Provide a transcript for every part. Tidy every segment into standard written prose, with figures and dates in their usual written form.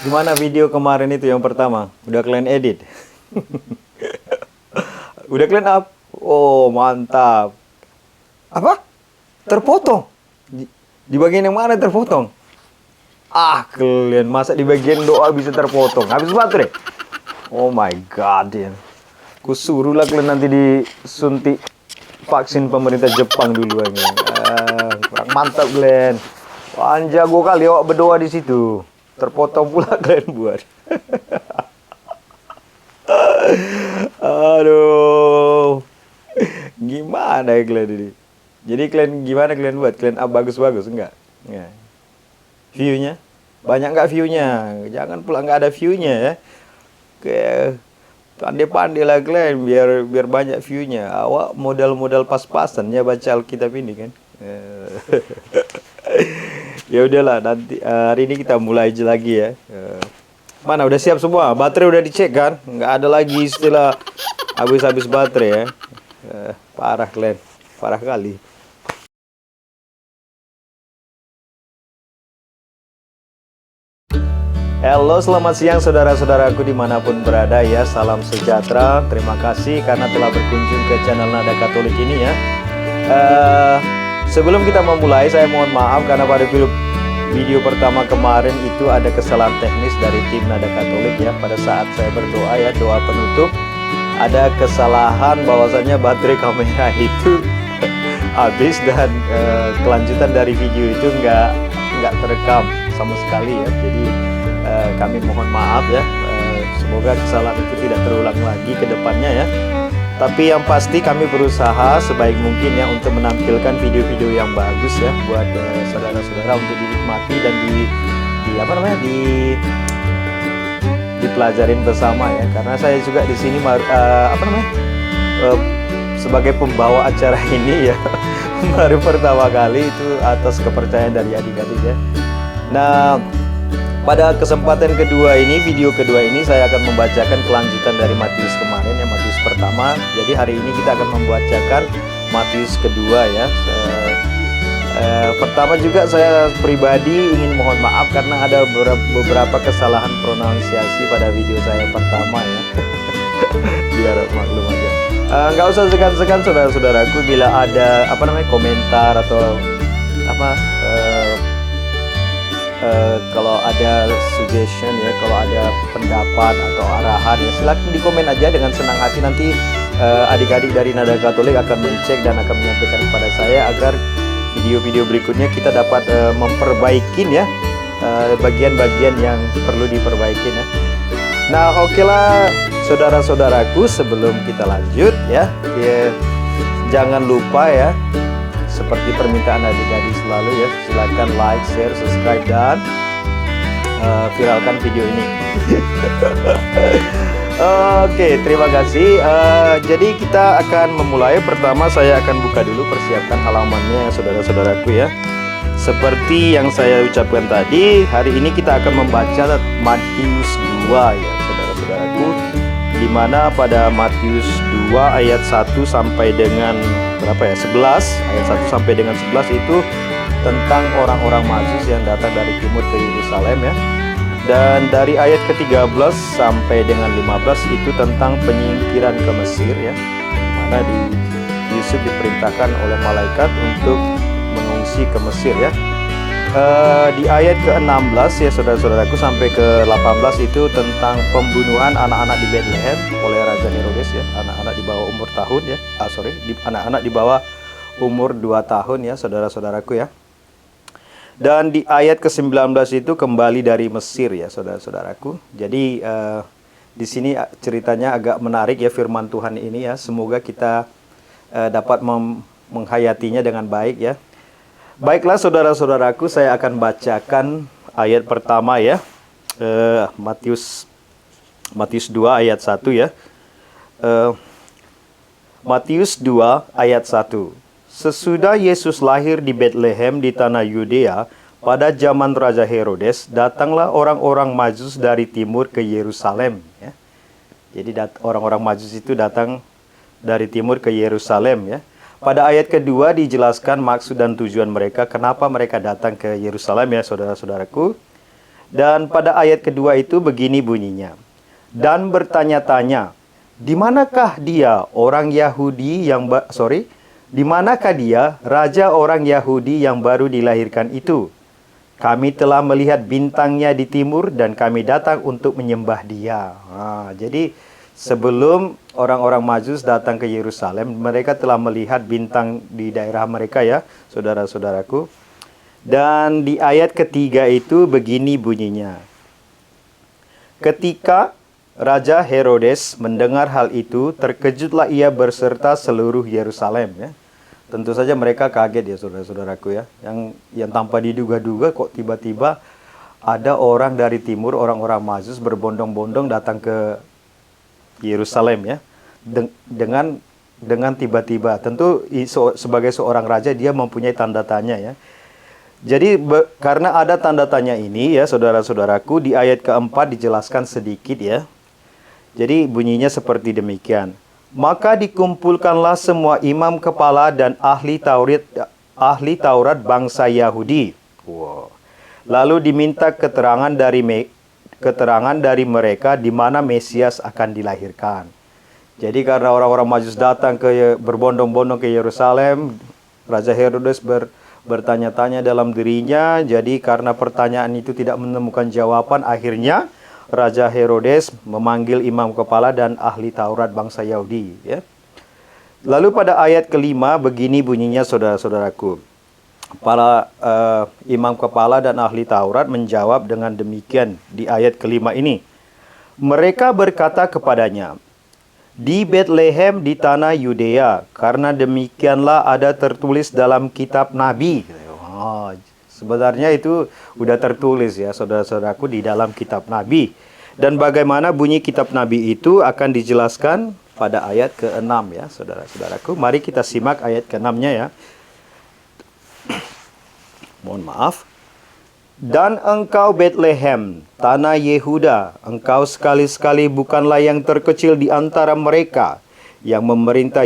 Gimana video kemarin itu yang pertama? Udah kalian edit? Udah kalian up? Oh, mantap. Apa? Terpotong? Di bagian yang mana terpotong? Ah, kalian masa di bagian doa bisa terpotong? Habis baterai? Oh my god, ya. Kusuruh lah kalian nanti disuntik vaksin pemerintah Jepang duluan ya. Kurang mantap kalian. Wah, jago kali awak berdoa di situ. Terpotong pula kalian buat. Aduh. Gimana ya kalian ini? Jadi kalian gimana kalian buat? Kalian bagus-bagus enggak? Ya. View-nya? Banyak nggak view-nya? Jangan pula nggak ada view-nya ya. Kayak pandai-pandai lah kalian biar banyak view-nya. Awak modal-modal pas-pasan ya baca Alkitab ini kan. Ya udahlah, nanti hari ini kita mulai aja lagi ya. Mana udah siap semua? Baterai udah dicek kan? Nggak ada lagi istilah habis-habis baterai ya. Parah kalian, parah kali. Halo, selamat siang saudara-saudaraku dimanapun berada ya. Salam sejahtera. Terima kasih karena telah berkunjung ke channel Nada Katolik ini ya. Sebelum kita memulai, saya mohon maaf karena pada video pertama kemarin itu ada kesalahan teknis dari tim Nada Katolik ya. Pada saat saya berdoa ya, doa penutup, ada kesalahan bahwasanya baterai kamera itu habis dan kelanjutan dari video itu nggak terekam sama sekali ya. Jadi kami mohon maaf ya. Semoga kesalahan itu tidak terulang lagi ke depannya ya. Tapi yang pasti kami berusaha sebaik mungkin ya untuk menampilkan video-video yang bagus ya buat saudara-saudara untuk dinikmati dan dipelajarin bersama ya. Karena saya juga di sini sebagai pembawa acara ini ya baru pertama kali itu atas kepercayaan dari adik-adik ya. Nah, pada kesempatan kedua ini, video kedua ini saya akan membacakan kelanjutan dari Matius kemarin ya, Matius pertama. Jadi hari ini kita akan membacakan Matius kedua ya. Pertama juga saya pribadi ingin mohon maaf karena ada beberapa kesalahan pronunciasi pada video saya pertama ya. Biar maklum aja. Nggak usah segan-segan saudara-saudaraku bila ada komentar atau kalau ada suggestion ya, kalau ada pendapat atau arahan ya, silakan di komen aja dengan senang hati. Nanti adik-adik dari Nada Katolik akan mencek dan akan menyampaikan kepada saya agar video-video berikutnya kita dapat memperbaikin ya bagian-bagian yang perlu diperbaikin ya. Nah, oke lah saudara-saudaraku, sebelum kita lanjut ya, jangan lupa ya, seperti permintaan adik-adik selalu ya, silakan like, share, subscribe dan viralkan video ini. Oke, terima kasih. Jadi kita akan memulai. Pertama saya akan buka dulu, persiapkan halamannya saudara-saudaraku ya. Seperti yang saya ucapkan tadi, hari ini kita akan membaca Matius 2 ya saudara-saudaraku, di mana pada Matius 2 ayat 1 sampai dengan 11 ayat 1 sampai dengan 11 itu tentang orang-orang Majus yang datang dari timur ke Yerusalem ya. Dan dari ayat ke-13 sampai dengan 15 itu tentang penyingkiran ke Mesir ya, mana Yusuf diperintahkan oleh malaikat untuk mengungsi ke Mesir ya. Di ayat ke-16 ya saudara-saudaraku sampai ke-18 itu tentang pembunuhan anak-anak di Bethlehem oleh Raja Herodes ya, anak-anak di bawah umur tahun ya. Anak-anak di bawah umur 2 tahun ya saudara-saudaraku ya. Dan di ayat ke-19 itu kembali dari Mesir ya saudara-saudaraku. Jadi di sini ceritanya agak menarik ya firman Tuhan ini ya. Semoga kita dapat menghayatinya dengan baik ya. Baiklah saudara-saudaraku, saya akan bacakan ayat pertama ya. Matius 2 ayat 1 ya. Matius 2 ayat 1. Sesudah Yesus lahir di Bethlehem di tanah Yudea pada zaman Raja Herodes, datanglah orang-orang Majus dari timur ke Yerusalem ya. Jadi orang-orang Majus itu datang dari timur ke Yerusalem ya. Pada ayat kedua dijelaskan maksud dan tujuan mereka, kenapa mereka datang ke Yerusalem ya saudara-saudaraku. Dan pada ayat kedua itu begini bunyinya. Dan bertanya-tanya, di manakah dia orang Yahudi yang di manakah dia raja orang Yahudi yang baru dilahirkan itu? Kami telah melihat bintangnya di timur dan kami datang untuk menyembah dia. Jadi sebelum orang-orang Majus datang ke Yerusalem, mereka telah melihat bintang di daerah mereka ya, saudara-saudaraku. Dan di ayat ketiga itu begini bunyinya. Ketika Raja Herodes mendengar hal itu, terkejutlah ia berserta seluruh Yerusalem ya. Tentu saja mereka kaget ya saudara-saudaraku ya. Yang tanpa diduga-duga kok tiba-tiba ada orang dari timur, orang-orang Majus berbondong-bondong datang ke Yerusalem ya. Dengan tiba-tiba. Tentu sebagai seorang raja dia mempunyai tanda tanya ya. Jadi karena ada tanda tanya ini ya saudara-saudaraku, di ayat keempat dijelaskan sedikit ya. Jadi bunyinya seperti demikian. Maka dikumpulkanlah semua imam kepala dan ahli Taurat bangsa Yahudi. Wow. Lalu diminta keterangan dari mereka di mana Mesias akan dilahirkan. Jadi karena orang-orang Majus datang berbondong-bondong ke Yerusalem, Raja Herodes bertanya-tanya dalam dirinya. Jadi karena pertanyaan itu tidak menemukan jawaban, akhirnya Raja Herodes memanggil imam kepala dan ahli Taurat bangsa Yahudi ya. Lalu pada ayat kelima begini bunyinya saudara-saudaraku. Para imam kepala dan ahli Taurat menjawab dengan demikian di ayat kelima ini. Mereka berkata kepadanya, di Bethlehem di tanah Yudea, karena demikianlah ada tertulis dalam kitab Nabi. Sebenarnya itu udah tertulis ya saudara-saudaraku di dalam kitab Nabi. Dan bagaimana bunyi kitab Nabi itu akan dijelaskan pada ayat ke-6 ya saudara-saudaraku. Mari kita simak ayat ke-6-nya ya. Mohon maaf. Dan engkau Bethlehem, tanah Yehuda, engkau sekali-sekali bukanlah yang terkecil di antara mereka yang memerintah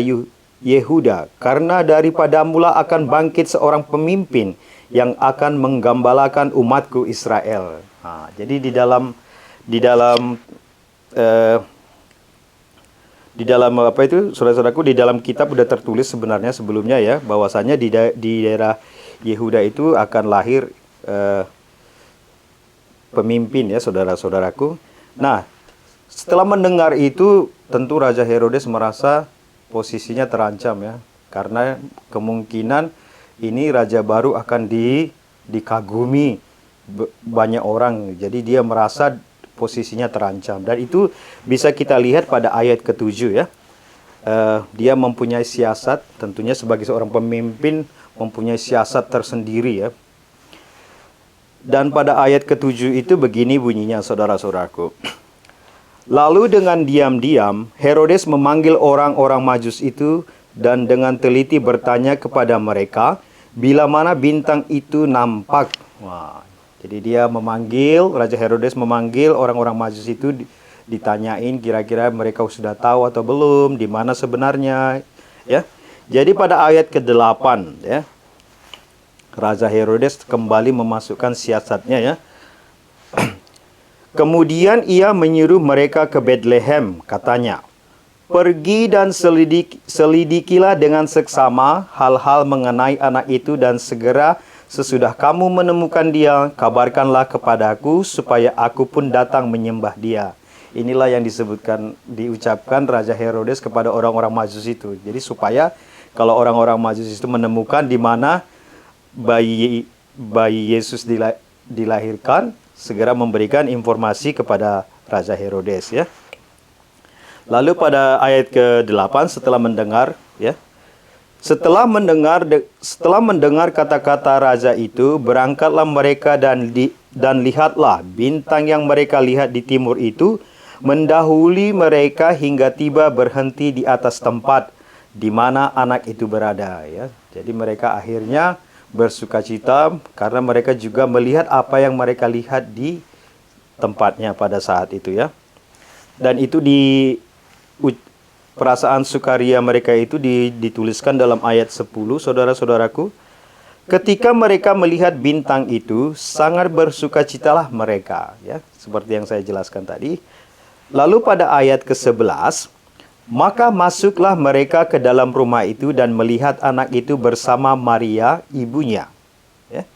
Yehuda, karena daripadamulah akan bangkit seorang pemimpin yang akan menggembalakan umatku Israel. Jadi di dalam apa itu saudara-saudaraku, di dalam kitab sudah tertulis sebenarnya sebelumnya ya, bahwasanya di daerah Yehuda itu akan lahir pemimpin ya saudara-saudaraku. Nah, setelah mendengar itu tentu Raja Herodes merasa posisinya terancam ya, karena kemungkinan ini raja baru akan dikagumi banyak orang. Jadi dia merasa posisinya terancam. Dan itu bisa kita lihat pada ayat ke-7 ya. Dia mempunyai siasat, tentunya sebagai seorang pemimpin mempunyai siasat tersendiri ya. Dan pada ayat ke-7 itu begini bunyinya saudara-saudaraku. Lalu dengan diam-diam Herodes memanggil orang-orang Majus itu dan dengan teliti bertanya kepada mereka bila mana bintang itu nampak. Jadi dia Raja Herodes memanggil orang-orang Majus itu, ditanyain kira-kira mereka sudah tahu atau belum di mana sebenarnya ya. Jadi pada ayat ke-8 ya, Raja Herodes kembali memasukkan siasatnya ya. Kemudian ia menyuruh mereka ke Bethlehem, katanya, pergi dan selidikilah dengan seksama hal-hal mengenai anak itu, dan segera sesudah kamu menemukan dia, kabarkanlah kepadaku supaya aku pun datang menyembah dia. Inilah yang diucapkan Raja Herodes kepada orang-orang Majus itu. Jadi supaya kalau orang-orang Majus itu menemukan di mana bayi Yesus dilahirkan, segera memberikan informasi kepada Raja Herodes ya. Lalu pada ayat ke-8 setelah mendengar kata-kata raja itu, berangkatlah mereka dan lihatlah bintang yang mereka lihat di timur itu mendahului mereka hingga tiba berhenti di atas tempat di mana anak itu berada ya. Jadi mereka akhirnya bersukacita karena mereka juga melihat apa yang mereka lihat di tempatnya pada saat itu ya. Dan itu perasaan sukaria mereka itu dituliskan dalam ayat 10 saudara-saudaraku. Ketika mereka melihat bintang itu, sangat bersukacitalah mereka, ya, seperti yang saya jelaskan tadi. Lalu pada ayat ke-11, maka masuklah mereka ke dalam rumah itu dan melihat anak itu bersama Maria, ibunya. Ya.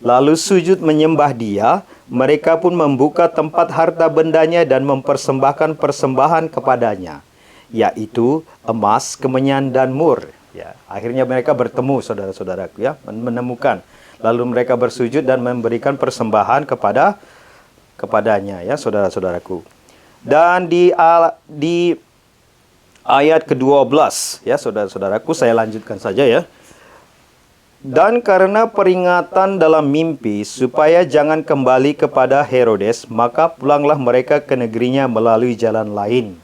Lalu sujud menyembah dia, mereka pun membuka tempat harta bendanya dan mempersembahkan persembahan kepadanya, yaitu emas, kemenyan, dan mur. Ya, akhirnya mereka bertemu, saudara-saudaraku, ya, menemukan. Lalu mereka bersujud dan memberikan persembahan kepadanya, ya, saudara-saudaraku. Dan di ayat ke-12, ya, saudara-saudaraku, saya lanjutkan saja, ya. Dan karena peringatan dalam mimpi supaya jangan kembali kepada Herodes, maka pulanglah mereka ke negerinya melalui jalan lain.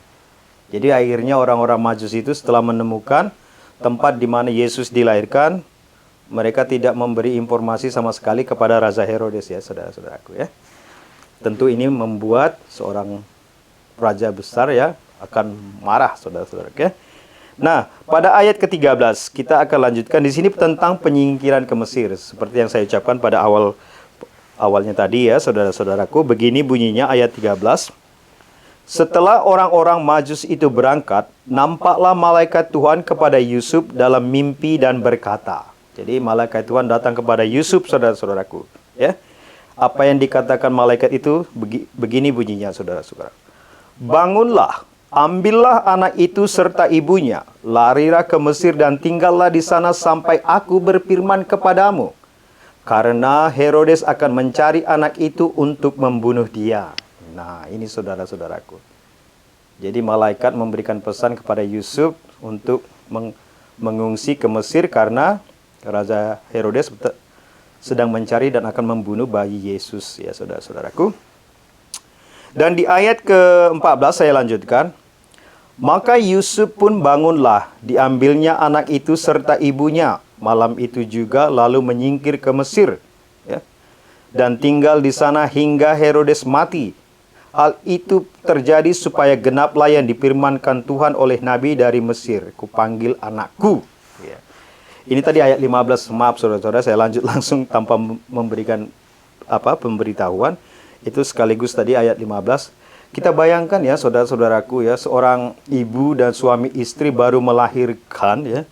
Jadi akhirnya orang-orang Majus itu setelah menemukan tempat di mana Yesus dilahirkan, mereka tidak memberi informasi sama sekali kepada Raja Herodes, ya, saudara-saudaraku, ya. Tentu ini membuat seorang raja besar, ya, akan marah, saudara-saudaraku, ya. Nah, pada ayat ke-13 kita akan lanjutkan di sini tentang penyingkiran ke Mesir, seperti yang saya ucapkan pada awalnya tadi, ya, saudara-saudaraku. Begini bunyinya ayat 13. Setelah orang-orang Majus itu berangkat, nampaklah malaikat Tuhan kepada Yusuf dalam mimpi dan berkata. Jadi malaikat Tuhan datang kepada Yusuf, saudara-saudaraku, ya. Apa yang dikatakan malaikat itu begini bunyinya, saudara-saudara. Bangunlah, ambillah anak itu serta ibunya, larilah ke Mesir dan tinggallah di sana sampai aku berfirman kepadamu. Karena Herodes akan mencari anak itu untuk membunuh dia. Nah, ini saudara-saudaraku. Jadi malaikat memberikan pesan kepada Yusuf untuk mengungsi ke Mesir karena Raja Herodes sedang mencari dan akan membunuh bayi Yesus, ya, saudara-saudaraku. Dan di ayat ke-14 saya lanjutkan. Maka Yusuf pun bangunlah, diambilnya anak itu serta ibunya malam itu juga, lalu menyingkir ke Mesir, ya, dan tinggal di sana hingga Herodes mati. Hal itu terjadi supaya genaplah yang difirmankan Tuhan oleh Nabi dari Mesir, kupanggil anakku. Ya. Ini tadi ayat 15, maaf saudara-saudara, saya lanjut langsung tanpa memberikan pemberitahuan. Itu sekaligus tadi ayat 15. Kita bayangkan, ya, saudara-saudaraku, ya, seorang ibu dan suami istri baru melahirkan, ya,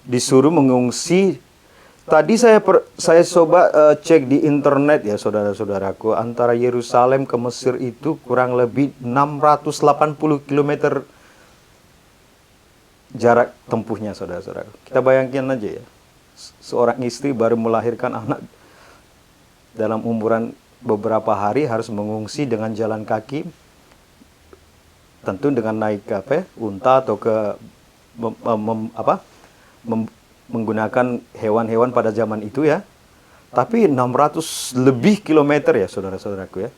disuruh mengungsi. Tadi saya coba cek di internet, ya, saudara-saudaraku, antara Yerusalem ke Mesir itu kurang lebih 680 km jarak tempuhnya, saudara-saudara. Kita bayangkan aja, ya, seorang istri baru melahirkan anak dalam umuran beberapa hari harus mengungsi dengan jalan kaki, tentu dengan naik ke unta atau menggunakan hewan-hewan pada zaman itu, ya. Tapi 600 lebih kilometer, ya, saudara-saudaraku, ya.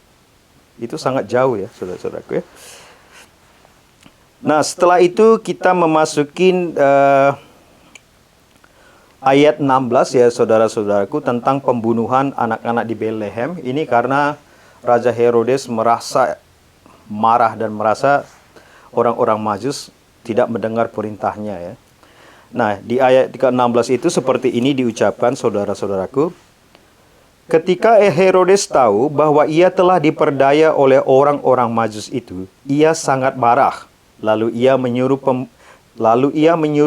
Itu sangat jauh, ya, saudara-saudaraku, ya. Nah, setelah itu kita memasukin ayat 16, ya, saudara-saudaraku, tentang pembunuhan anak-anak di Bethlehem. Ini karena Raja Herodes merasa marah dan merasa orang-orang Majus tidak mendengar perintahnya, ya. Nah, di ayat ke-16 itu seperti ini diucapkan, saudara-saudaraku. Ketika Herodes tahu bahwa ia telah diperdaya oleh orang-orang Majus itu, ia sangat marah. Lalu ia menyuruh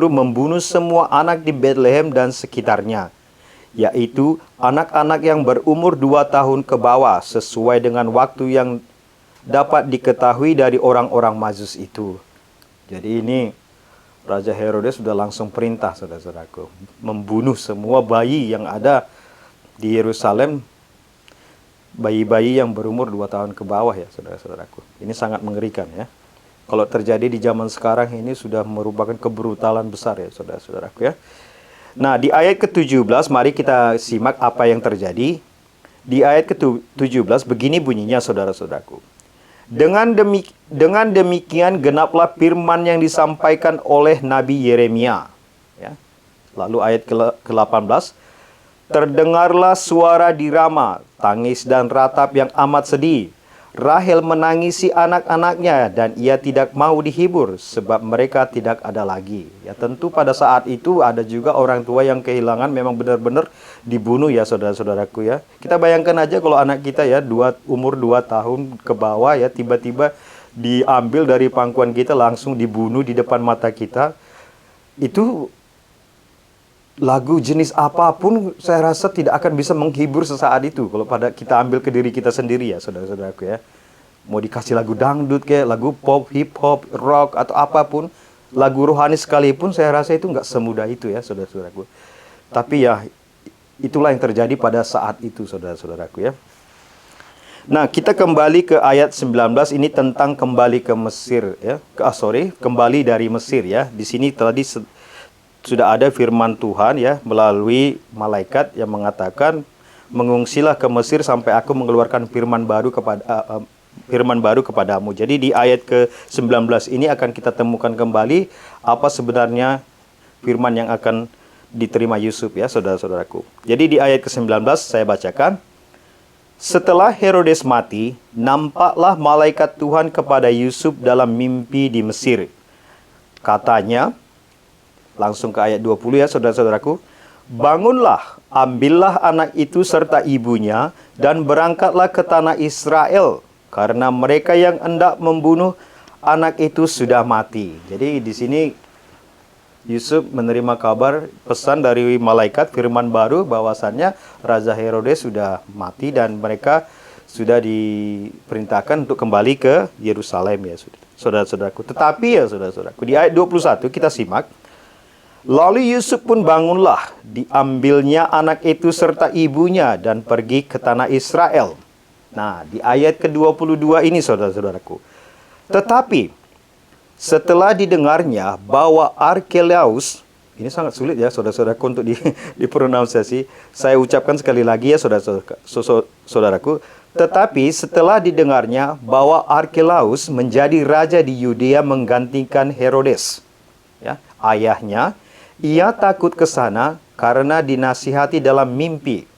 membunuh semua anak di Bethlehem dan sekitarnya, yaitu anak-anak yang berumur 2 tahun ke bawah, sesuai dengan waktu yang dapat diketahui dari orang-orang Majus itu. Jadi ini Raja Herodes sudah langsung perintah, saudara-saudaraku, membunuh semua bayi yang ada di Yerusalem, bayi-bayi yang berumur 2 tahun ke bawah, ya, saudara-saudaraku. Ini sangat mengerikan, ya. Kalau terjadi di zaman sekarang ini sudah merupakan kebrutalan besar, ya, saudara-saudaraku, ya. Nah, di ayat ke-17 mari kita simak apa yang terjadi. Di ayat ke-17 begini bunyinya, saudara-saudaraku. Dengan demikian genaplah firman yang disampaikan oleh Nabi Yeremia, ya. Lalu ayat ke-18, terdengarlah suara di Rama, tangis dan ratap yang amat sedih. Rahel menangisi anak-anaknya dan ia tidak mau dihibur sebab mereka tidak ada lagi. Ya, tentu pada saat itu ada juga orang tua yang kehilangan, memang benar-benar dibunuh ya saudara-saudaraku ya. Kita bayangkan aja kalau anak kita ya umur 2 tahun ke bawah ya, tiba-tiba diambil dari pangkuan kita, langsung dibunuh di depan mata kita. Itu lagu jenis apapun saya rasa tidak akan bisa menghibur sesaat itu kalau pada kita ambil ke diri kita sendiri ya saudara-saudaraku ya. Mau dikasih lagu dangdut kayak lagu pop, hip hop, rock atau apapun, lagu rohani sekalipun saya rasa itu nggak semudah itu ya saudara-saudaraku. Tapi ya itulah yang terjadi pada saat itu saudara-saudaraku ya. Nah, kita kembali ke ayat 19 ini tentang kembali ke Mesir ya. Kembali dari Mesir ya. Di sini tadi sudah ada firman Tuhan ya melalui malaikat yang mengatakan, mengungsilah ke Mesir sampai aku mengeluarkan firman baru kepadamu. Jadi di ayat ke-19 ini akan kita temukan kembali apa sebenarnya firman yang akan diterima Yusuf ya saudara-saudaraku. Jadi di ayat ke-19 saya bacakan. Setelah Herodes mati, nampaklah malaikat Tuhan kepada Yusuf dalam mimpi di Mesir. Katanya, langsung ke ayat 20 ya saudara-saudaraku. Bangunlah, ambillah anak itu serta ibunya dan berangkatlah ke tanah Israel, karena mereka yang hendak membunuh anak itu sudah mati. Jadi di sini Yusuf menerima kabar, pesan dari malaikat, firman baru bahwasannya Raja Herodes sudah mati dan mereka sudah diperintahkan untuk kembali ke Yerusalem ya saudara-saudaraku. Tetapi ya saudara-saudaraku, di ayat 21 kita simak. Lalu Yusuf pun bangunlah, diambilnya anak itu serta ibunya dan pergi ke tanah Israel. Nah, di ayat ke-22 ini saudara-saudaraku. Tetapi setelah didengarnya bahwa Arkelaus, ini sangat sulit ya saudara-saudaraku untuk dipronunciasi. Saya ucapkan sekali lagi ya saudaraku. Tetapi setelah didengarnya bahwa Arkelaus menjadi raja di Yudea menggantikan Herodes, ya, ayahnya, ia takut ke sana karena dinasihati dalam mimpi.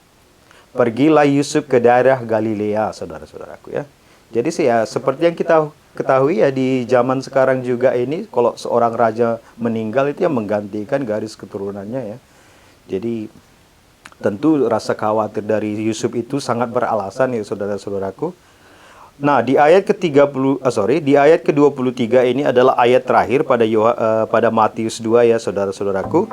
Pergilah Yusuf ke daerah Galilea, saudara-saudaraku ya. Jadi seperti yang kita ketahui ya, di zaman sekarang juga ini kalau seorang raja meninggal itu yang menggantikan garis keturunannya ya. Jadi tentu rasa khawatir dari Yusuf itu sangat beralasan ya saudara-saudaraku. Nah, di ayat di ayat ke-23 ini adalah ayat terakhir pada Matius 2 ya saudara-saudaraku.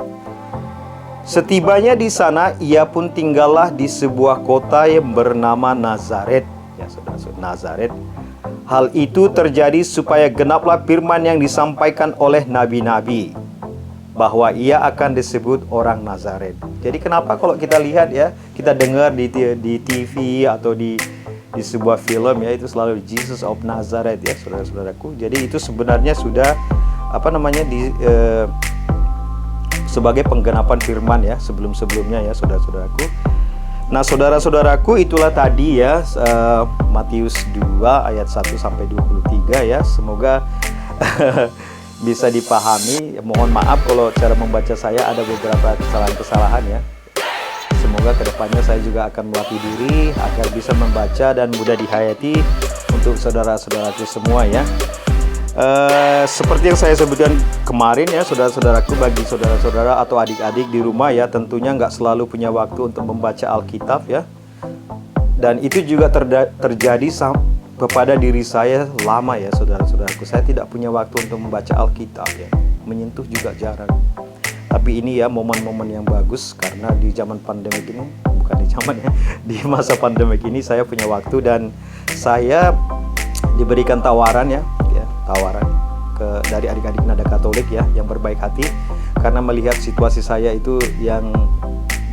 Setibanya di sana, ia pun tinggallah di sebuah kota yang bernama Nazaret. Ya saudara-saudara, Nazaret. Hal itu terjadi supaya genaplah firman yang disampaikan oleh nabi-nabi, bahwa ia akan disebut orang Nazaret. Jadi kenapa kalau kita lihat ya, kita dengar di TV atau di sebuah film ya, itu selalu Jesus of Nazareth ya saudara-saudaraku. Jadi itu sebenarnya sudah sebagai penggenapan firman ya sebelum-sebelumnya ya saudara-saudaraku. Nah saudara-saudaraku, itulah tadi ya Matius 2 ayat 1 sampai 23 ya. Semoga bisa dipahami. Mohon maaf kalau cara membaca saya ada beberapa kesalahan-kesalahan ya. Semoga kedepannya saya juga akan melatih diri agar bisa membaca dan mudah dihayati untuk saudara-saudaraku semua ya. Seperti yang saya sebutkan kemarin ya saudara-saudaraku, bagi saudara-saudara atau adik-adik di rumah ya, tentunya nggak selalu punya waktu untuk membaca Alkitab ya. Dan itu juga terjadi kepada diri saya lama ya saudara-saudaraku. Saya tidak punya waktu untuk membaca Alkitab ya, menyentuh juga jarang. Tapi ini ya momen-momen yang bagus, karena di zaman pandemik ini, bukan di zaman ya, di masa pandemik ini saya punya waktu dan saya diberikan tawaran dari adik-adik Nada Katolik ya yang berbaik hati, karena melihat situasi saya itu yang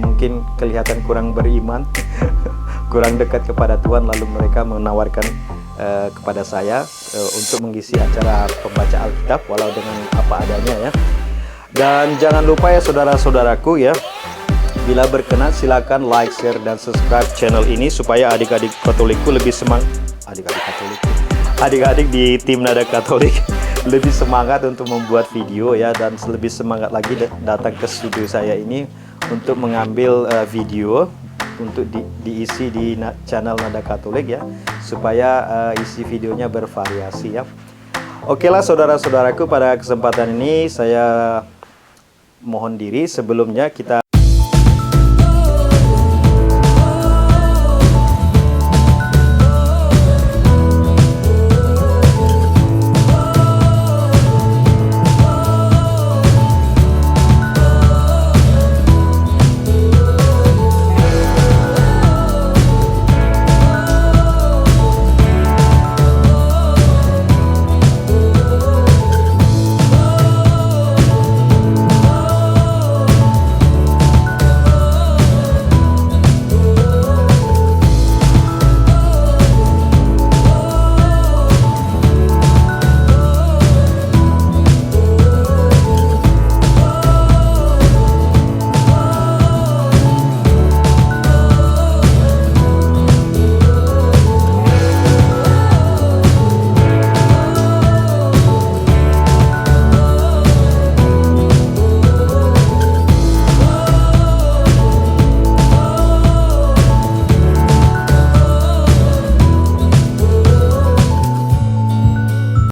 mungkin kelihatan kurang beriman, kurang dekat kepada Tuhan, lalu mereka menawarkan kepada saya untuk mengisi acara pembaca Alkitab walau dengan apa adanya ya. Dan jangan lupa ya saudara-saudaraku ya, bila berkenan silakan like, share, dan subscribe channel ini supaya adik-adik Katolikku lebih semangat. Adik-adik di tim Nada Katolik lebih semangat untuk membuat video ya, dan lebih semangat lagi datang ke studio saya ini untuk mengambil video untuk diisi di channel Nada Katolik ya, supaya isi videonya bervariasi ya. Oke lah saudara-saudaraku, pada kesempatan ini saya mohon diri. Sebelumnya kita